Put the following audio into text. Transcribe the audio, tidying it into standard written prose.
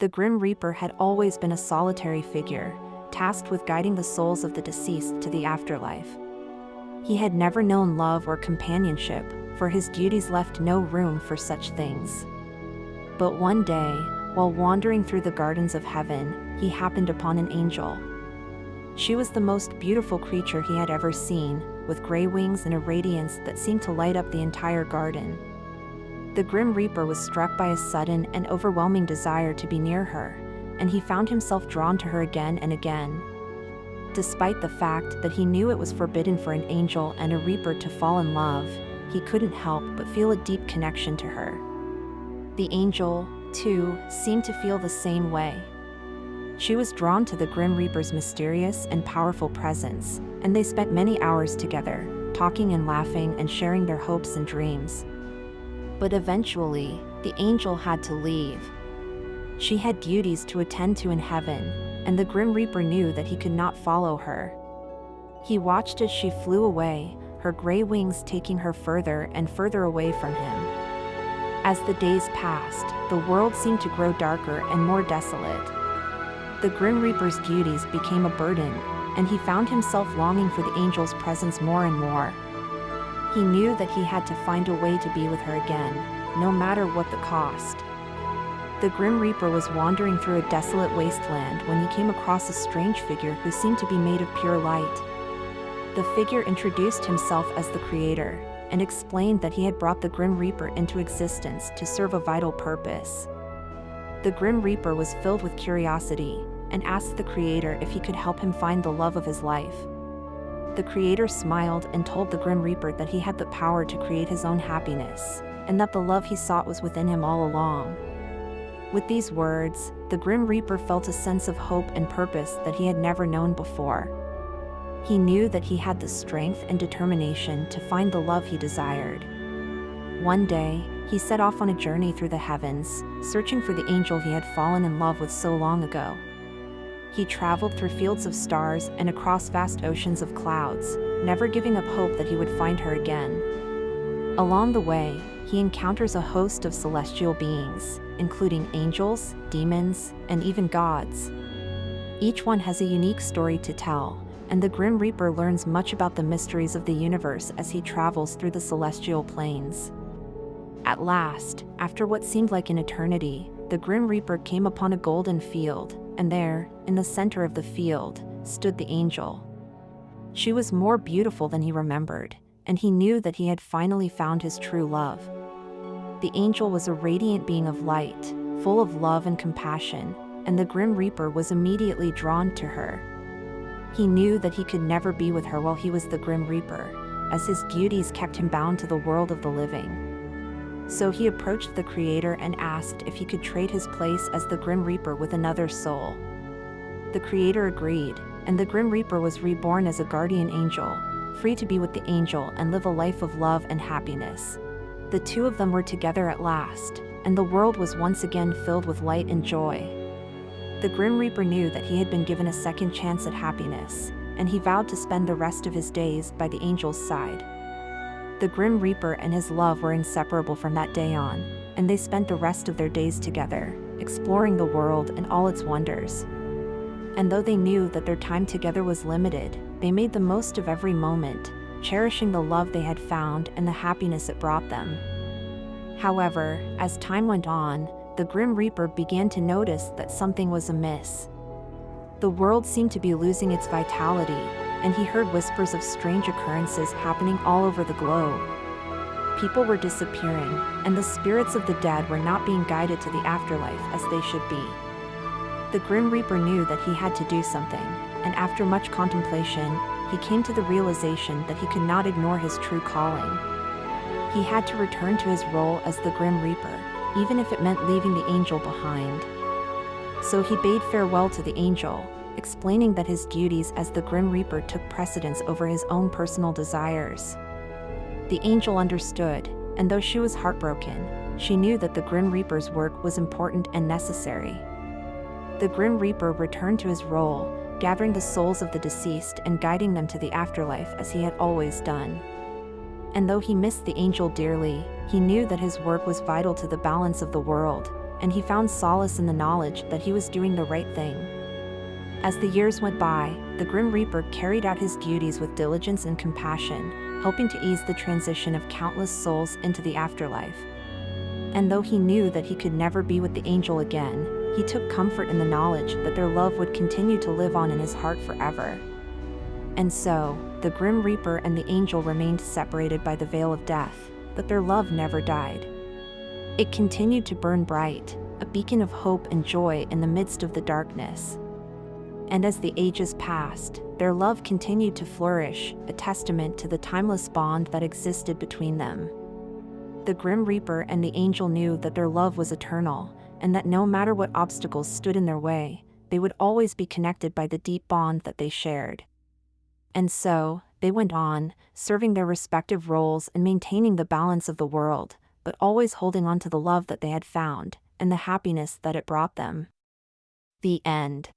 The Grim Reaper had always been a solitary figure, tasked with guiding the souls of the deceased to the afterlife. He had never known love or companionship, for his duties left no room for such things. But one day, while wandering through the gardens of heaven, he happened upon an angel. She was the most beautiful creature he had ever seen, with gray wings and a radiance that seemed to light up the entire garden. The Grim Reaper was struck by a sudden and overwhelming desire to be near her, and he found himself drawn to her again and again. Despite the fact that he knew it was forbidden for an angel and a reaper to fall in love, he couldn't help but feel a deep connection to her. The angel, too, seemed to feel the same way. She was drawn to the Grim Reaper's mysterious and powerful presence, and they spent many hours together, talking and laughing and sharing their hopes and dreams. But eventually, the angel had to leave. She had duties to attend to in heaven, and the Grim Reaper knew that he could not follow her. He watched as she flew away, her gray wings taking her further and further away from him. As the days passed, the world seemed to grow darker and more desolate. The Grim Reaper's duties became a burden, and he found himself longing for the angel's presence more and more. He knew that he had to find a way to be with her again, no matter what the cost. The Grim Reaper was wandering through a desolate wasteland when he came across a strange figure who seemed to be made of pure light. The figure introduced himself as the Creator, and explained that he had brought the Grim Reaper into existence to serve a vital purpose. The Grim Reaper was filled with curiosity, and asked the Creator if he could help him find the love of his life. The Creator smiled and told the Grim Reaper that he had the power to create his own happiness, and that the love he sought was within him all along. With these words, the Grim Reaper felt a sense of hope and purpose that he had never known before. He knew that he had the strength and determination to find the love he desired. One day, he set off on a journey through the heavens, searching for the angel he had fallen in love with so long ago. He traveled through fields of stars and across vast oceans of clouds, never giving up hope that he would find her again. Along the way, he encounters a host of celestial beings, including angels, demons, and even gods. Each one has a unique story to tell, and the Grim Reaper learns much about the mysteries of the universe as he travels through the celestial planes. At last, after what seemed like an eternity, the Grim Reaper came upon a golden field, and there, in the center of the field, stood the angel. She was more beautiful than he remembered, and he knew that he had finally found his true love. The angel was a radiant being of light, full of love and compassion, and the Grim Reaper was immediately drawn to her. He knew that he could never be with her while he was the Grim Reaper, as his duties kept him bound to the world of the living. So he approached the Creator and asked if he could trade his place as the Grim Reaper with another soul. The Creator agreed, and the Grim Reaper was reborn as a guardian angel, free to be with the angel and live a life of love and happiness. The two of them were together at last, and the world was once again filled with light and joy. The Grim Reaper knew that he had been given a second chance at happiness, and he vowed to spend the rest of his days by the angel's side. The Grim Reaper and his love were inseparable from that day on, and they spent the rest of their days together, exploring the world and all its wonders. And though they knew that their time together was limited, they made the most of every moment, cherishing the love they had found and the happiness it brought them. However, as time went on, the Grim Reaper began to notice that something was amiss. The world seemed to be losing its vitality, and he heard whispers of strange occurrences happening all over the globe. People were disappearing, and the spirits of the dead were not being guided to the afterlife as they should be. The Grim Reaper knew that he had to do something, and after much contemplation, he came to the realization that he could not ignore his true calling. He had to return to his role as the Grim Reaper, even if it meant leaving the angel behind. So he bade farewell to the angel, explaining that his duties as the Grim Reaper took precedence over his own personal desires. The angel understood, and though she was heartbroken, she knew that the Grim Reaper's work was important and necessary. The Grim Reaper returned to his role, gathering the souls of the deceased and guiding them to the afterlife as he had always done. And though he missed the angel dearly, he knew that his work was vital to the balance of the world, and he found solace in the knowledge that he was doing the right thing. As the years went by, the Grim Reaper carried out his duties with diligence and compassion, helping to ease the transition of countless souls into the afterlife. And though he knew that he could never be with the angel again, he took comfort in the knowledge that their love would continue to live on in his heart forever. And so, the Grim Reaper and the angel remained separated by the veil of death, but their love never died. It continued to burn bright, a beacon of hope and joy in the midst of the darkness. And as the ages passed, their love continued to flourish, a testament to the timeless bond that existed between them. The Grim Reaper and the angel knew that their love was eternal, and that no matter what obstacles stood in their way, they would always be connected by the deep bond that they shared. And so, they went on, serving their respective roles and maintaining the balance of the world, but always holding on to the love that they had found, and the happiness that it brought them. The end.